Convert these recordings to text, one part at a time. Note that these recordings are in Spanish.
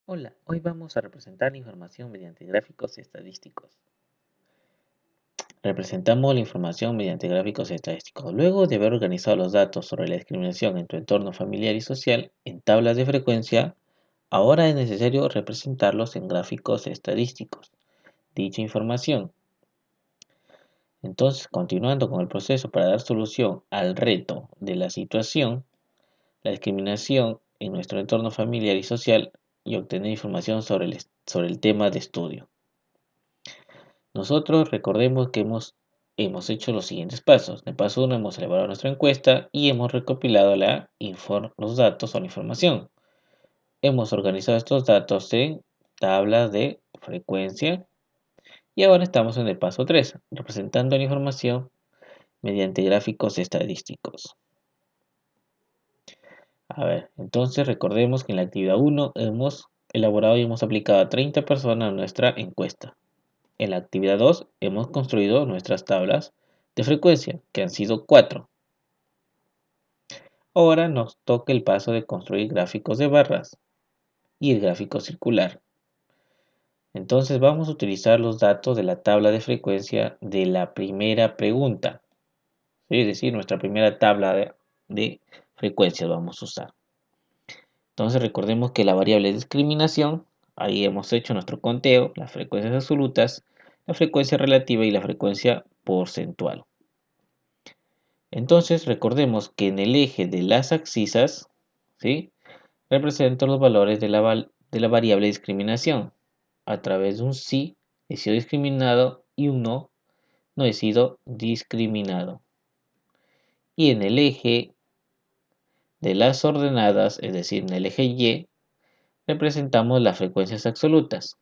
Hola, hoy vamos a representar la información mediante gráficos estadísticos. Representamos la información mediante gráficos estadísticos. Luego de haber organizado los datos sobre la discriminación en tu entorno familiar y social en tablas de frecuencia, ahora es necesario representarlos en gráficos estadísticos. Dicha información. Entonces, continuando con el proceso para dar solución al reto de la situación, la discriminación en nuestro entorno familiar y social y obtener información sobre el tema de estudio. Nosotros recordemos que hemos hecho los siguientes pasos. En el paso 1 hemos elaborado nuestra encuesta y hemos recopilado los datos o la información. Hemos organizado estos datos en tablas de frecuencia y ahora estamos en el paso 3, representando la información mediante gráficos estadísticos. A ver, entonces recordemos que en la actividad 1 hemos elaborado y hemos aplicado a 30 personas nuestra encuesta. En la actividad 2 hemos construido nuestras tablas de frecuencia, que han sido 4. Ahora nos toca el paso de construir gráficos de barras y el gráfico circular. Entonces vamos a utilizar los datos de la tabla de frecuencia de la primera pregunta. Es decir, nuestra primera tabla de frecuencias vamos a usar. Entonces recordemos que la variable de discriminación, ahí hemos hecho nuestro conteo, las frecuencias absolutas, la frecuencia relativa y la frecuencia porcentual. Entonces recordemos que en el eje de las abscisas, ¿sí?, represento los valores de la variable discriminación. A través de un sí he sido discriminado y un no, no he sido discriminado. Y en el eje de las ordenadas, es decir, en el eje Y, representamos las frecuencias absolutas.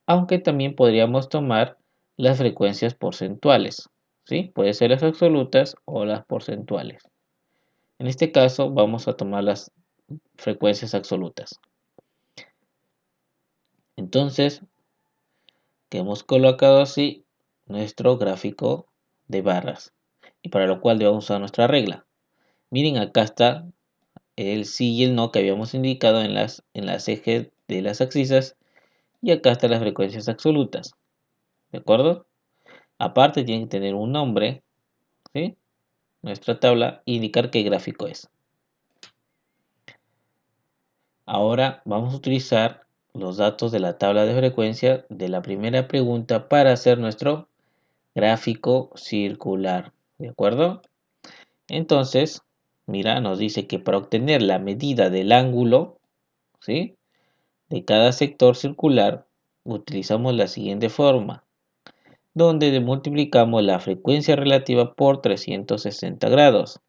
Aunque también podríamos tomar las frecuencias porcentuales, ¿sí? Puede ser las absolutas o las porcentuales. En este caso vamos a tomar las frecuencias absolutas. Entonces, que hemos colocado así nuestro gráfico de barras. Y para lo cual debemos usar nuestra regla. Miren, acá está el sí y el no que habíamos indicado en las ejes de las abscisas. Y acá están las frecuencias absolutas. ¿De acuerdo? Aparte tiene que tener un nombre, ¿sí?, nuestra tabla, e indicar qué gráfico es. Ahora vamos a utilizar los datos de la tabla de frecuencia de la primera pregunta para hacer nuestro gráfico circular. ¿De acuerdo? Entonces, mira, nos dice que para obtener la medida del ángulo, ¿sí?, de cada sector circular, utilizamos la siguiente forma, donde multiplicamos la frecuencia relativa por 360 grados.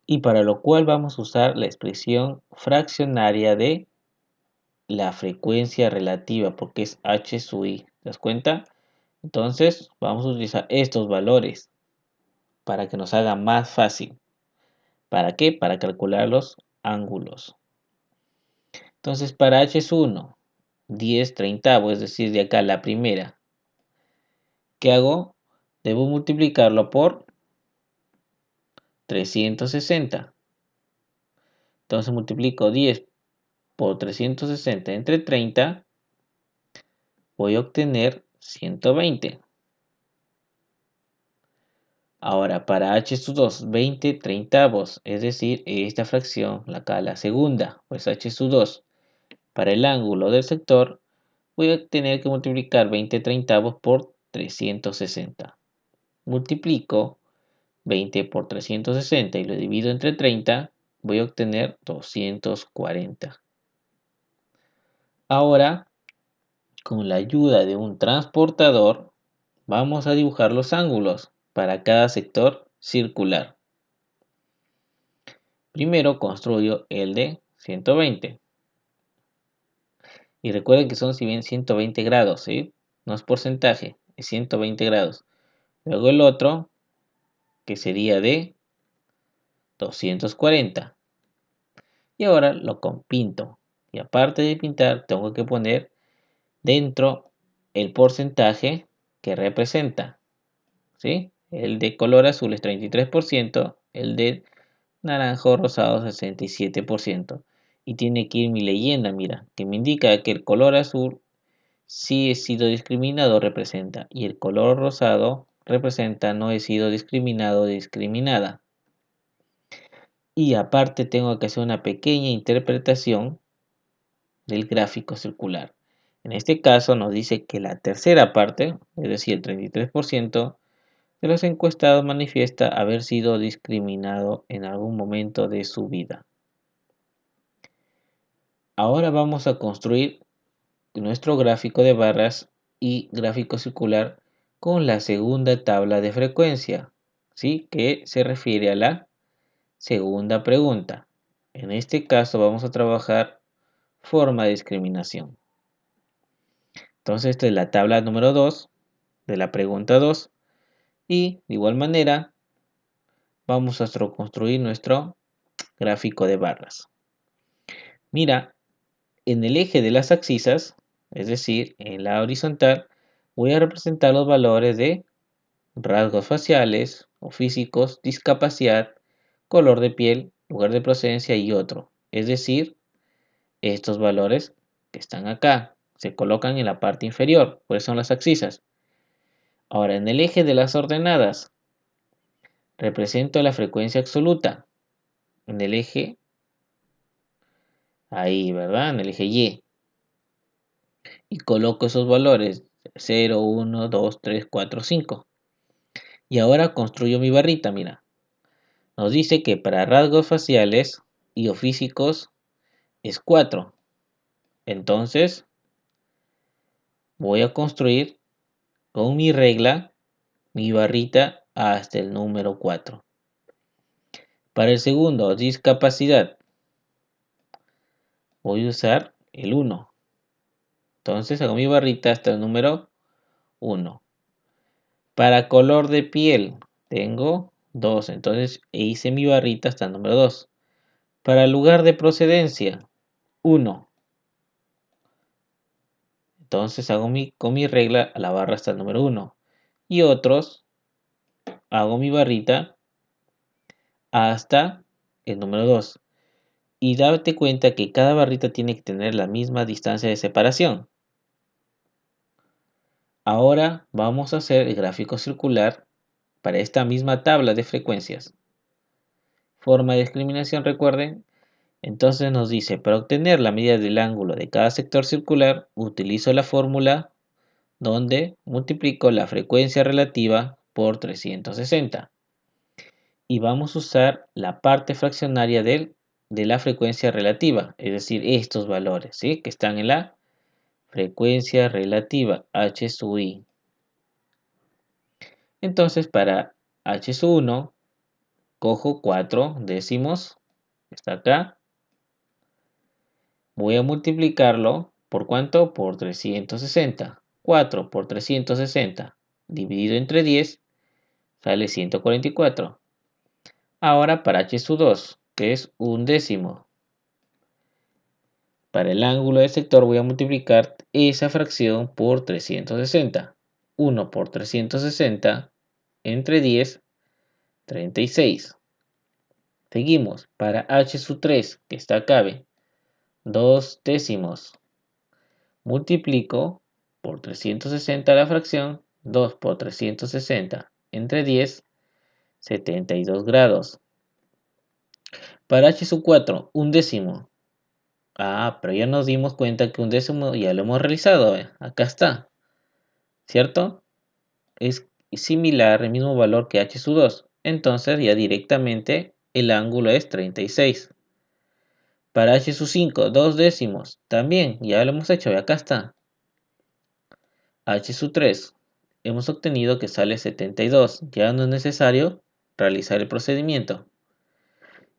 Y para lo cual vamos a usar la expresión fraccionaria de la frecuencia relativa, porque es h sub i. ¿Te das cuenta? Entonces, vamos a utilizar estos valores para que nos haga más fácil. ¿Para qué? Para calcular los ángulos. Entonces, para h es 1, 10 treintavos, es decir, de acá la primera. ¿Qué hago? Debo multiplicarlo por 360. Entonces multiplico 10 por 360 entre 30, voy a obtener 120. Ahora, para h sub 2, 20 treintavos, es decir, esta fracción, acá la segunda, pues h sub 2, para el ángulo del sector, voy a tener que multiplicar 20 treintavos por 360. Multiplico 20 por 360 y lo divido entre 30, voy a obtener 240. Ahora, con la ayuda de un transportador, vamos a dibujar los ángulos para cada sector circular. Primero construyo el de 120. Y recuerden que son, si bien, 120 grados, ¿sí? No es porcentaje, es 120 grados. Luego el otro, que sería de 240. Y ahora lo compinto. Y aparte de pintar, tengo que poner dentro el porcentaje que representa, ¿sí? El de color azul es 33%, el de naranjo rosado 67%. Y tiene que ir mi leyenda, mira, que me indica que el color azul sí he sido discriminado, representa, y el color rosado representa no he sido discriminado o discriminada. Y aparte tengo que hacer una pequeña interpretación del gráfico circular. En este caso nos dice que la tercera parte, es decir, el 33% de los encuestados manifiesta haber sido discriminado en algún momento de su vida. Ahora vamos a construir nuestro gráfico de barras y gráfico circular con la segunda tabla de frecuencia, ¿sí? Que se refiere a la segunda pregunta. En este caso vamos a trabajar forma de discriminación. Entonces esta es la tabla número 2 de la pregunta 2 y de igual manera vamos a construir nuestro gráfico de barras. Mira, en el eje de las abscisas, es decir, en la horizontal, voy a representar los valores de rasgos faciales o físicos, discapacidad, color de piel, lugar de procedencia y otro. Es decir, estos valores que están acá se colocan en la parte inferior, pues son las abscisas. Ahora, en el eje de las ordenadas, represento la frecuencia absoluta. En el eje, ahí, ¿verdad? En el eje Y. Y coloco esos valores 0, 1, 2, 3, 4, 5. Y ahora construyo mi barrita, mira. Nos dice que para rasgos faciales y o físicos es 4. Entonces, voy a construir con mi regla mi barrita hasta el número 4. Para el segundo, discapacidad, voy a usar el 1. Entonces hago mi barrita hasta el número 1. Para color de piel, tengo 2. Entonces hice mi barrita hasta el número 2. Para lugar de procedencia, 1. Entonces hago con mi regla la barra hasta el número 1. Y otros, hago mi barrita hasta el número 2. Y date cuenta que cada barrita tiene que tener la misma distancia de separación. Ahora vamos a hacer el gráfico circular para esta misma tabla de frecuencias. Forma de discriminación, recuerden. Entonces nos dice, para obtener la medida del ángulo de cada sector circular, utilizo la fórmula donde multiplico la frecuencia relativa por 360. Y vamos a usar la parte fraccionaria de la frecuencia relativa, es decir, estos valores, ¿sí? Que están en la frecuencia relativa, h sub i. Entonces, para h sub 1, cojo 4 décimos, está acá. Voy a multiplicarlo, ¿por cuánto? Por 360. 4 por 360 dividido entre 10 sale 144. Ahora para h sub 2, que es un décimo. Para el ángulo del sector voy a multiplicar esa fracción por 360. 1 por 360 entre 10, 36. Seguimos. Para h sub 3, que está acá, 2 décimos. Multiplico por 360 la fracción, 2 por 360 entre 10, 72 grados. Para h sub 4, un décimo. Pero ya nos dimos cuenta que un décimo ya lo hemos realizado. Acá está. ¿Cierto? Es similar, el mismo valor que h sub 2. Entonces ya directamente el ángulo es 36. Para h sub 5, 2 décimos. También ya lo hemos hecho. Acá está. h sub 3. Hemos obtenido que sale 72. Ya no es necesario realizar el procedimiento.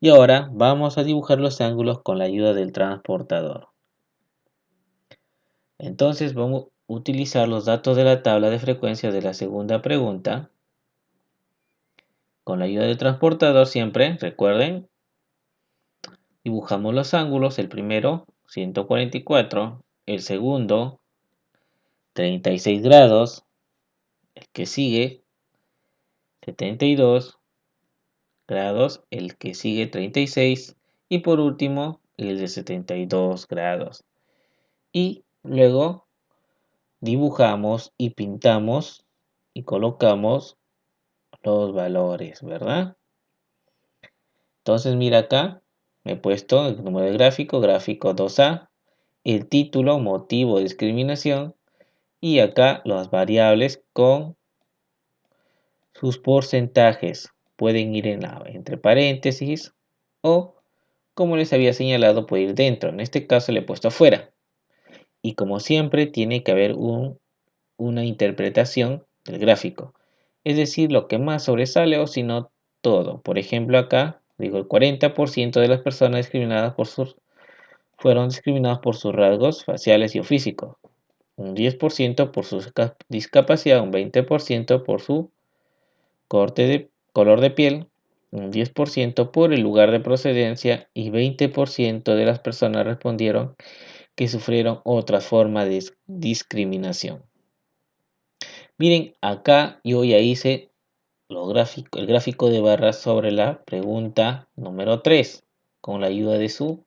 Y ahora vamos a dibujar los ángulos con la ayuda del transportador. Entonces vamos a utilizar los datos de la tabla de frecuencias de la segunda pregunta. Con la ayuda del transportador siempre, recuerden, dibujamos los ángulos. El primero, 144. El segundo, 36 grados. El que sigue, 72 grados. El que sigue, 36. Y por último, y el de 72 grados. Y luego dibujamos y pintamos y colocamos los valores, ¿verdad? Entonces mira acá, me he puesto el número de gráfico, gráfico 2A, el título, motivo de discriminación, y acá las variables con sus porcentajes. Pueden ir entre paréntesis o, como les había señalado, puede ir dentro. En este caso le he puesto afuera. Y como siempre, tiene que haber una interpretación del gráfico. Es decir, lo que más sobresale o si no todo. Por ejemplo, acá digo el 40% de las personas discriminadas fueron discriminadas por sus rasgos faciales y o físicos. Un 10% por su discapacidad, un 20% por su color de piel, un 10% por el lugar de procedencia y 20% de las personas respondieron que sufrieron otra forma de discriminación. Miren, acá yo ya hice el gráfico de barras sobre la pregunta número 3 con la ayuda de su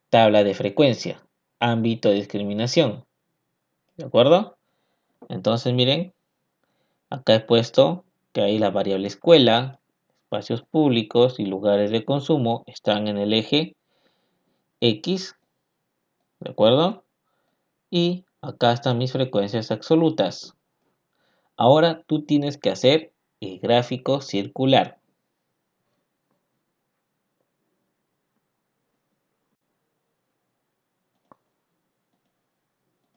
tabla de frecuencia, ámbito de discriminación. ¿De acuerdo? Entonces miren, acá he puesto que ahí la variable escuela, espacios públicos y lugares de consumo están en el eje X, ¿de acuerdo? Y acá están mis frecuencias absolutas. Ahora tú tienes que hacer el gráfico circular.